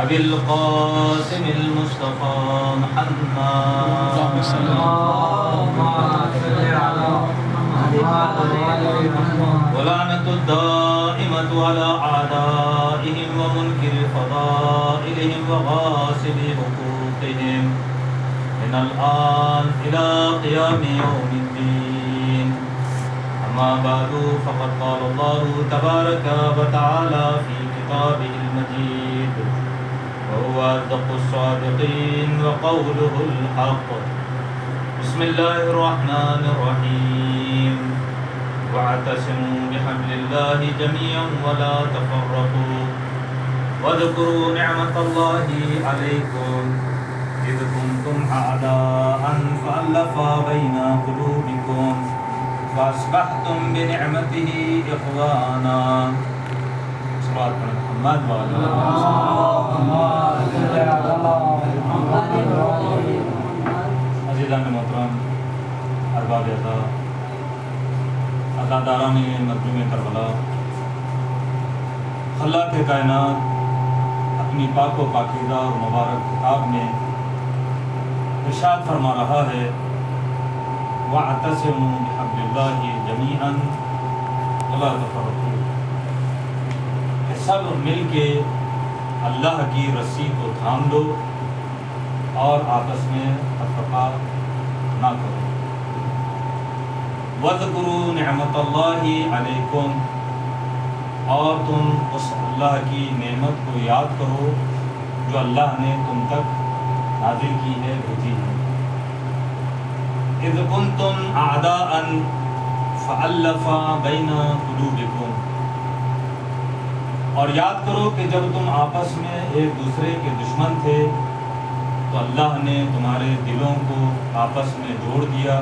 أبي القاسم المصطفى محمد ولعنة الدائمة على أعدائهم ومنكر فضائلهم وغاصب حقوقهم من الآن إلى قيام يوم الدين. أما بعد فقد قال الله تبارك وتعالى في كتابه المجيد وهو أصدق الصادقين وقوله الحق. بسم الله الرحمن الرحيم. واعتصموا بحبل الله جميعا ولا تفرقوا واذكروا نعمة الله عليكم إذ كنتم أعداء فألف بين قلوبكم فأصبحتم بنعمته إخوانا. صلوات محمد وعلى عزیزان محترم، ارباب عطا، عطاداران مظلوم کربلا، خلاق کائنات اپنی پاک و پاکیزہ اور مبارک کتاب میں ارشاد فرما رہا ہے وَاعْتَصِمُوا بِحَبْلِ اللَّهِ جَمِيعًا وَلَا تَفَرَّقُوا، کہ سب مل کے اللہ کی رسی کو تھام لو اور آپس میں تفرقہ نہ کرو. وَاذْكُرُوا نِعْمَةَ اللَّهِ عَلَيْكُمْ، اور تم اس اللہ کی نعمت کو یاد کرو جو اللہ نے تم تک نازل کی ہے، بھیجی ہے. اذ کنتم اعداء فالف بین قلوبکم، اور یاد کرو کہ جب تم آپس میں ایک دوسرے کے دشمن تھے تو اللہ نے تمہارے دلوں کو آپس میں جوڑ دیا،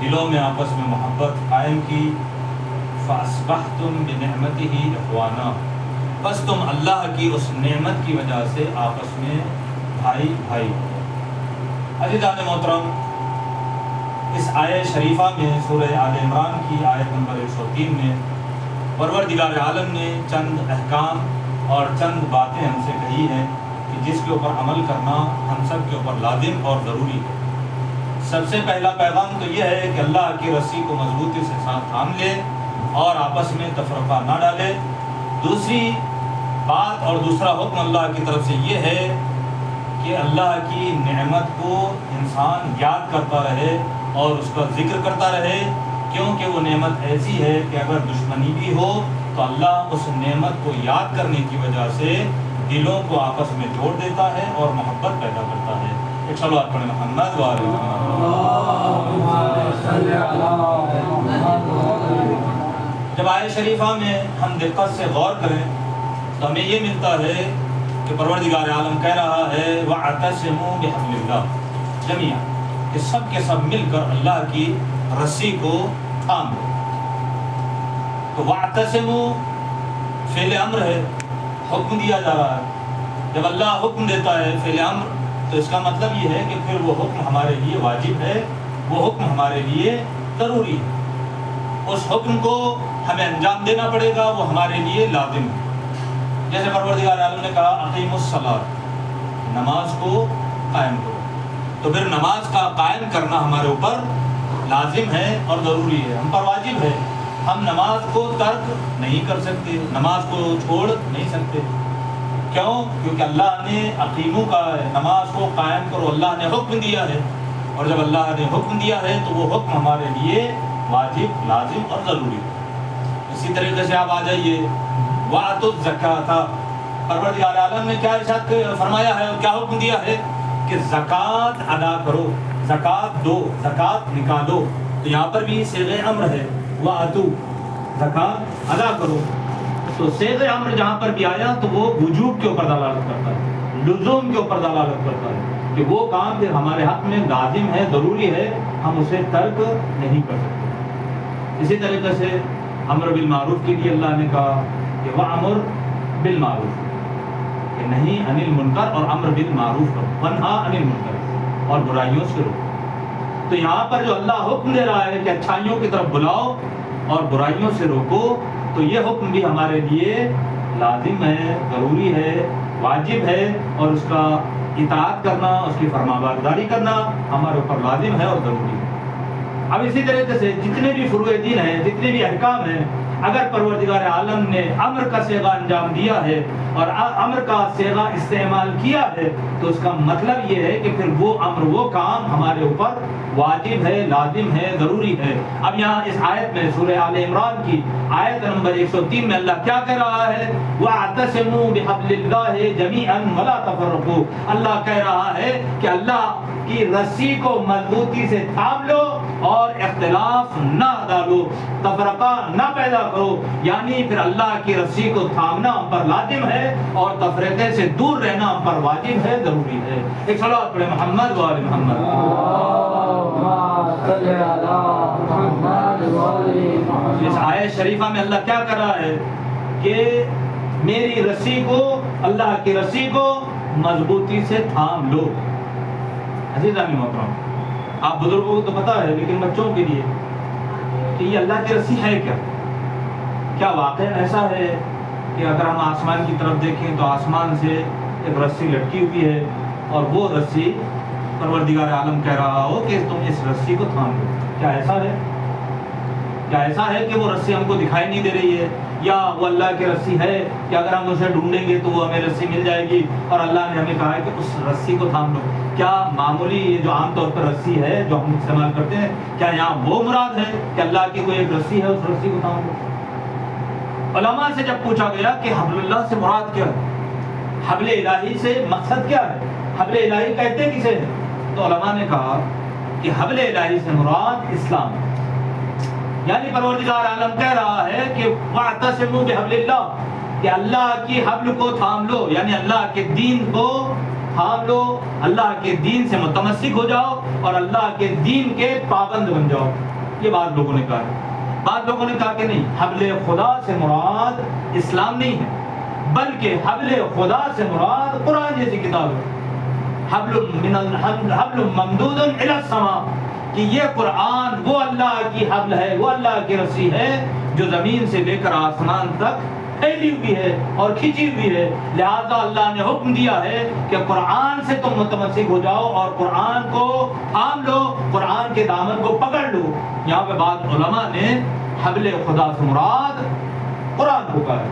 دلوں میں آپس میں محبت قائم کی. فاصبحتم بنعمتہ اخوانا، بس تم اللہ کی اس نعمت کی وجہ سے آپس میں بھائی بھائی. عزیزان محترم، اس آیہ شریفہ میں سورہ آل عمران کی آیت نمبر 103 میں پروردگار عالم نے چند احکام اور چند باتیں ہم سے کہی ہیں کہ جس کے اوپر عمل کرنا ہم سب کے اوپر لازم اور ضروری ہے. سب سے پہلا پیغام تو یہ ہے کہ اللہ کی رسی کو مضبوطی سے ساتھ تھام لے اور آپس میں تفرقہ نہ ڈالے. دوسری بات اور دوسرا حکم اللہ کی طرف سے یہ ہے کہ اللہ کی نعمت کو انسان یاد کرتا رہے اور اس کا ذکر کرتا رہے، کیونکہ وہ نعمت ایسی ہے کہ اگر دشمنی بھی ہو تو اللہ اس نعمت کو یاد کرنے کی وجہ سے دلوں کو آپس میں جوڑ دیتا ہے اور محبت پیدا کرتا ہے. ایک صلوات پڑھیں محمد وعلی. جب آیہ شریفہ میں ہم دقت سے غور کریں تو ہمیں یہ ملتا ہے کہ پروردگار عالم کہہ رہا ہے وَاعْتَصِمُوا بِحَبْلِ اللَّهِ جَمِيعًا، کہ سب کے سب مل کر اللہ کی رسی کو تھام لو. تو وَاعْتَصِمُوا فعل امر ہے، حکم دیا جا رہا ہے. جب اللہ حکم دیتا ہے فعل امر تو اس کا مطلب یہ ہے کہ پھر وہ حکم ہمارے لیے واجب ہے، وہ حکم ہمارے لیے ضروری ہے. اس حکم کو ہمیں انجام دینا پڑے گا، وہ ہمارے لیے لازم ہے. جیسے پروردگار عالم نے کہا اقیموا الصلاۃ، نماز کو قائم کرو، تو پھر نماز کا قائم کرنا ہمارے اوپر لازم ہے اور ضروری ہے، ہم پر واجب ہے. ہم نماز کو ترک نہیں کر سکتے، نماز کو چھوڑ نہیں سکتے. کیوں؟ کیونکہ اللہ نے اقیمو کا نماز کو قائم کرو اللہ نے حکم دیا ہے، اور جب اللہ نے حکم دیا ہے تو وہ حکم ہمارے لیے واجب، لازم اور ضروری ہے. اسی طریقے سے آپ آ جائیے وَآتُوا الزَّكَاةَ، پروردگار عالم نے کیا ارشاد فرمایا ہے اور کیا حکم دیا ہے کہ زکوٰۃ ادا کرو، زکوٰۃ دو، زکوٰۃ نکالو. تو یہاں پر بھی صیغہ امر ہے وَآتُوا، زکوٰۃ ادا کرو. تو صیغہ امر جہاں پر بھی آیا تو وہ وجوب کے اوپر دلالت کرتا ہے، لزوم کے اوپر دلالت کرتا ہے کہ وہ کام پھر ہمارے حق میں لازم ہے، ضروری ہے، ہم اسے ترک نہیں کر سکتے. اسی طریقے سے امر بالمعروف کے لیے اللہ نے کہا کہ وَأَمُرْ بِالْمَعْرُوفِ، کہ نہیں عن المنکر اور امر بالمعروف کرو، وَانْہَا عن المنکر، اور برائیوں سے روکو. تو یہاں پر جو اللہ حکم دے رہا ہے کہ اچھائیوں کی طرف بلاؤ اور برائیوں سے روکو، تو یہ حکم بھی ہمارے لیے لازم ہے، ضروری ہے، واجب ہے اور اس کا اطاعت کرنا، اس کی فرمانبرداری کرنا ہمارے اوپر لازم ہے اور ضروری ہے۔ اب اسی طریقے سے جتنے بھی فروع دین ہیں، جتنے بھی احکام ہیں، اگر پروردگار عالم نے امر کا صیغہ انجام دیا ہے اور امر کا صیغہ استعمال کیا ہے تو اس کا مطلب یہ ہے کہ پھر وہ امر، وہ کام ہمارے اوپر واجب ہے، لازم ہے، ضروری ہے۔ اب یہاں اس آیت میں سورہ آل عمران کی آیت نمبر 103 میں اللہ کیا کہہ رہا ہے؟ وَاعْتَصِمُوا بِحَبْلِ اللَّهِ جَمِيعًا وَلَا تَفَرَّقُوا۔ اللہ کہہ رہا ہے کہ اللہ کی رسی کو مضبوطی سے تھام لو اور اختلاف نہ ڈالو، تفرقہ نہ پیدا کرو، یعنی پھر اللہ کی رسی کو تھامنا ہم پر لازم ہے اور تفرقے سے دور رہنا ہم پر واجب ہے، ضروری ہے۔ ایک صلوات پڑھیں محمد و آل محمد۔ اس آیت شریفہ میں اللہ کیا کر رہا ہے کہ میری رسی کو، اللہ کی رسی کو مضبوطی سے تھام لو۔ عزیزان محترم، آپ بزرگوں کو تو پتا ہے لیکن بچوں کے لیے کہ یہ اللہ کی رسی ہے کیا؟ کیا واقعہ ایسا ہے کہ اگر ہم آسمان کی طرف دیکھیں تو آسمان سے ایک رسی لٹکی ہوئی ہے اور وہ رسی پروردگار عالم کہہ رہا ہو کہ تم اس رسی کو تھام لو؟ کیا ایسا ہے؟ کیا ایسا ہے کہ وہ رسی ہم کو دکھائی نہیں دے رہی ہے، یا وہ اللہ کی رسی ہے کہ اگر ہم اسے ڈھونڈیں گے تو وہ ہمیں رسی مل جائے گی اور اللہ نے ہمیں کہا ہے کہ اس رسی کو تھام لو؟ کیا معمولی یہ جو عام طور پر رسی ہے جو ہم استعمال کرتے ہیں، کیا یہاں وہ مراد ہے کہ اللہ کی کوئی ایک رسی ہے اس رسی کو تھام لو؟ علماء سے جب پوچھا گیا کہ حبل اللہ سے مراد کیا ہے، حبل الہی سے مقصد کیا ہے، حبل الہی کہتے کسے ہیں، تو علماء نے کہا کہ حبل الہی سے مراد اسلام ہے۔ یعنی پروردگار عالم کہہ رہا ہے کہ وَاعْتَصِمُوا بِحَبْلِ اللَّهِ، کہ اللہ کی حبل کو تھام لو، یعنی اللہ کے دین کو تھام لو، اللہ کے دین سے متمسک ہو جاؤ اور اللہ کے دین کے پابند بن جاؤ۔ یہ بعض لوگوں نے کہا ہے، بعض لوگوں نے کہا کہ نہیں، حبل خدا سے مراد اسلام نہیں ہے بلکہ حبل خدا سے مراد قرآن جیسی کتاب ہے، حبل ممدود الی السماء، کہ یہ قرآن وہ اللہ کی حبل ہے، وہ اللہ کی رسی ہے جو زمین سے لے کر آسمان تک پھیلی ہوئی ہے اور کھینچی ہوئی ہے۔ لہذا اللہ نے حکم دیا ہے کہ قرآن سے تم متمسک ہو جاؤ اور قرآن کو تھام لو، قرآن کے دامن کو پکڑ لو۔ یہاں پہ بعض علماء نے حبل خدا سے مراد قرآن کو کہا ہے،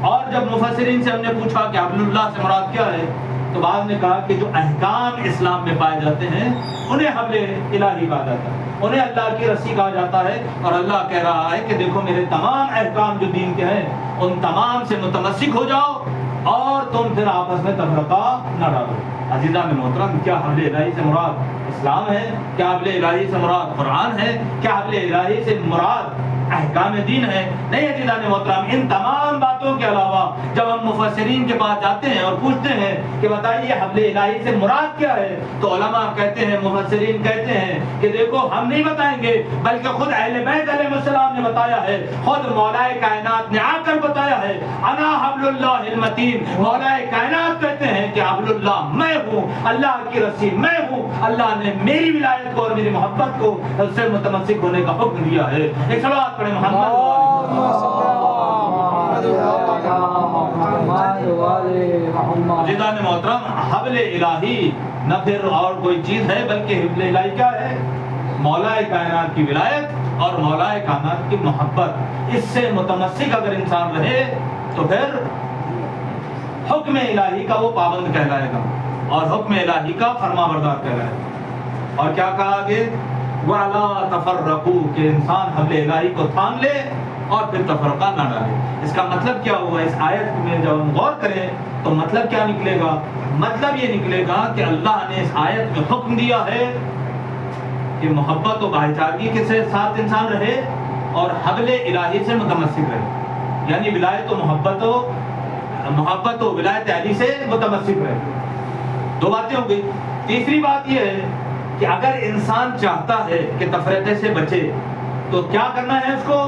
اور جب مفسرین سے ہم نے پوچھا کہ حبل اللہ سے مراد کیا ہے تو بعض نے کہا کہ جو احکام اسلام میں پائے جاتے ہیں انہیں حبل الہی کہا جاتا ہے، انہیں اللہ کی رسی کہا جاتا ہے، اور اللہ کہہ رہا ہے کہ دیکھو میرے تمام احکام جو دین کے ہیں ان تمام سے متمسک ہو جاؤ اور تم پھر آپس میں تفرقہ نہ ڈالو۔ عزیزان محترم، کیا حبل الہی سے مراد اسلام ہے؟ کیا حبل الہی سے مراد قرآن ہے؟ کیا حبل الہی سے مراد احکام دین ہے؟ نہیں عزیزان محترم، ان تمام باتوں کے علاوہ جب ہم مفسرین کے پاس جاتے ہیں اور پوچھتے ہیں کہ بتائیے حبل الہی سے مراد کیا ہے، تو علماء کہتے ہیں، مفسرین کہتے ہیں کہ دیکھو ہم نہیں بتائیں گے بلکہ خود اہل بیت علیہ السلام نے بتایا ہے، خود مولا کائنات نے آ کر بتایا ہے، انا حبل اللہ المتین، مولا کائنات کہتے ہیں کہ حبل اللہ میں ہوں، اللہ کی رسی میں ہوں، اللہ نے میری ولایت کو اور میری محبت کو اس سے متمسک ہونے کا حکم دیا ہے۔ ایک صلوات پڑھیں محمد عزیزان محترم، حبل الہی نہ پھر اور کوئی چیز ہے بلکہ حبل الہی کیا ہے؟ مولا کائنات کی ولایت اور مولا کائنات کی محبت، اس سے متمسک اگر انسان رہے تو پھر حکم الہی کا وہ پابند کہلائے گا اور حکم الہی کا فرما بردار کہلائے گا۔ اور کیا کہا آگے؟ وَلَا تَفَرَّقُوا، کہ انسان حبل الہی کو تھام لے اور پھر تفرقہ نہ ڈالے۔ اس کا مطلب کیا ہوا؟ اس آیت میں جب ہم غور کریں تو مطلب کیا نکلے گا؟ مطلب یہ نکلے گا کہ اللہ نے اس آیت میں حکم دیا ہے کہ محبت و بھائی چارگی کے ساتھ انسان رہے اور حبل الہی سے متمسک رہے، یعنی ولایت و محبت و ولایت علی سے متمسک رہے۔ دو باتیں ہو گئی۔ تیسری بات یہ ہے کہ اگر انسان چاہتا ہے کہ تفرقے سے بچے تو کیا کرنا ہے اس کو؟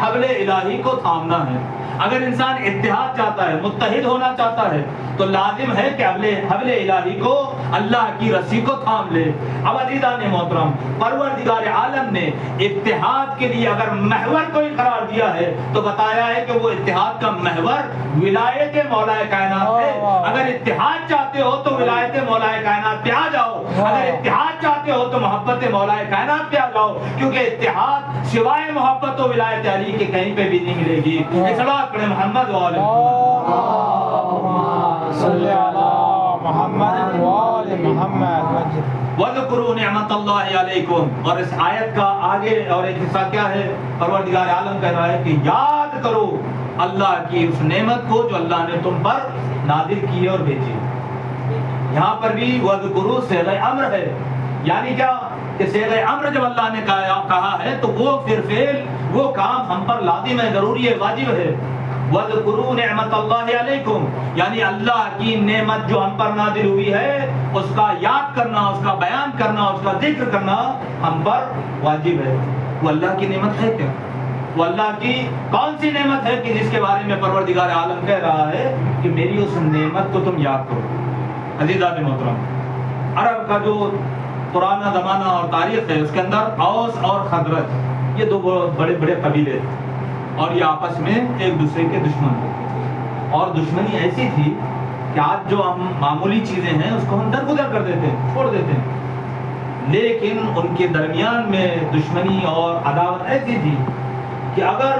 حبل الہی کو تھامنا ہے. اگر انسان اتحاد چاہتا ہے، متحد ہونا چاہتا ہے، تو لازم ہے کہ حبل الہی کو، اللہ کی رسی کو تھام لے. اب عزیزان محترم، پروردگار عالم نے اتحاد کے لیے اگر محور کوئی قرار دیا ہے تو بتایا ہے کہ وہ اتحاد کا محور ولایت مولا کائنات ہے. اگر اتحاد چاہتے ہو تو ولایت مولا کائنات پہ آ جاؤ، اگر اتحاد چاہتے ہو تو محبت مولا کائنات پہ آ جاؤ، کیونکہ اتحاد سوائے محبت و ولایت علی کے کہیں پہ بھی نہیں ملے گی. صلوات پڑھیں محمد وآل محمد. وَاذْكُرُوا نِعْمَتَ اللَّهِ عَلَيْكُمْ. اور اس آیت کا آگے اور ایک حصہ کیا ہے؟ پروردگار عالم کہہ رہا ہے کہ یاد کرو اللہ کی اس نعمت کو جو اللہ نے تم پر نازل کی ہے اور بھیجی. یہاں پر بھی وَاذْكُرُوا صیغہ امر ہے. یعنی کیا کہ صیغہ امر جب اللہ نے کہا ہے تو وہ پھر فعل، وہ کام ہم پر لازم ہے، ضروری ہے، واجب ہے. وَاذْكُرُوا نِعْمَتَ اللَّهِ عَلَيْكُمْ، یعنی اللہ کی نعمت جو ہم پر نازل ہوئی ہے اس کا یاد کرنا، اس کا بیان کرنا، اس کا ذکر کرنا ہم پر واجب ہے. وہ اللہ کی نعمت ہے کیا؟ وہ اللہ کی کون سی نعمت ہے کہ جس کے بارے میں پروردگار عالم کہہ رہا ہے کہ میری اس نعمت کو تم یاد کرو. عزیزان محترم، عرب کا جو پرانا زمانہ اور تاریخ ہے اس کے اندر اوس اور خزرج یہ دو بڑے بڑے قبیلے تھے اور یہ آپس میں ایک دوسرے کے دشمن تھے. اور دشمنی ایسی تھی کہ آج جو ہم معمولی چیزیں ہیں اس کو ہم درگزر کر دیتے ہیں، چھوڑ دیتے ہیں، لیکن ان کے درمیان میں دشمنی اور عداوت ایسی تھی کہ اگر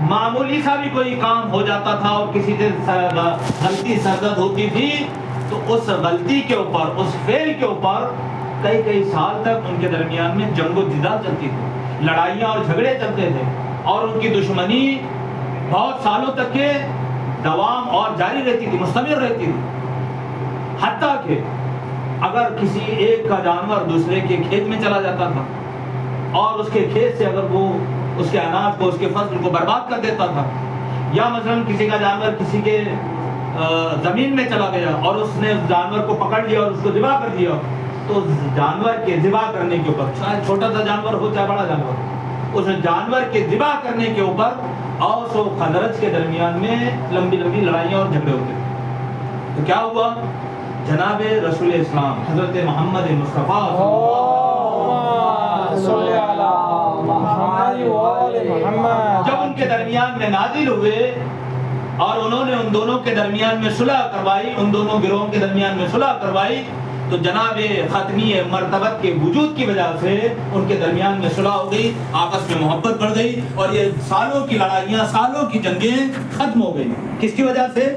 معمولی سا بھی کوئی کام ہو جاتا تھا اور کسی سے غلطی سرزد ہوتی تھی تو اس غلطی کے اوپر، اس فعل کے اوپر کئی سال تک ان کے درمیان میں جنگ و جدال چلتی تھی، لڑائیاں اور جھگڑے چلتے تھے، اور ان کی دشمنی بہت سالوں تک کے دوام اور جاری رہتی تھی، مستمر رہتی تھی. حتیٰ کہ اگر کسی ایک کا جانور دوسرے کے کھیت میں چلا جاتا تھا اور اس کے کھیت سے اگر وہ اس کے اناج کو، اس کے فصل کو برباد کر دیتا تھا، یا مثلا کسی کا جانور کسی کے زمین میں چلا گیا اور اس نے اس جانور کو پکڑ لیا اور اس کو ذبح کر دیا، تو جانور کے ذبح کرنے کے اوپر، چاہے چھوٹا سا جانور ہو چاہے بڑا جانور، اس جانور کے ذبح کرنے کے اوپر اوس و خزرج کے درمیان میں لمبی لمبی لڑائیاں اور جھگڑے ہوتے تھے. تو کیا ہوا؟ جناب رسول اسلام حضرت محمد مصطفیٰ جب ان کے درمیان میں نازل ہوئے اور انہوں نے ان دونوں کے درمیان میں صلح کروائی، ان دونوں گروہوں کے درمیان میں صلح کروائی، تو جناب ختمی مرتبت کے وجود کی وجہ سے ان کے درمیان میں صلح ہو گئی، آپس میں محبت بڑھ گئی، اور یہ سالوں کی لڑائیاں، سالوں کی جنگیں ختم ہو گئی. کس کی وجہ سے؟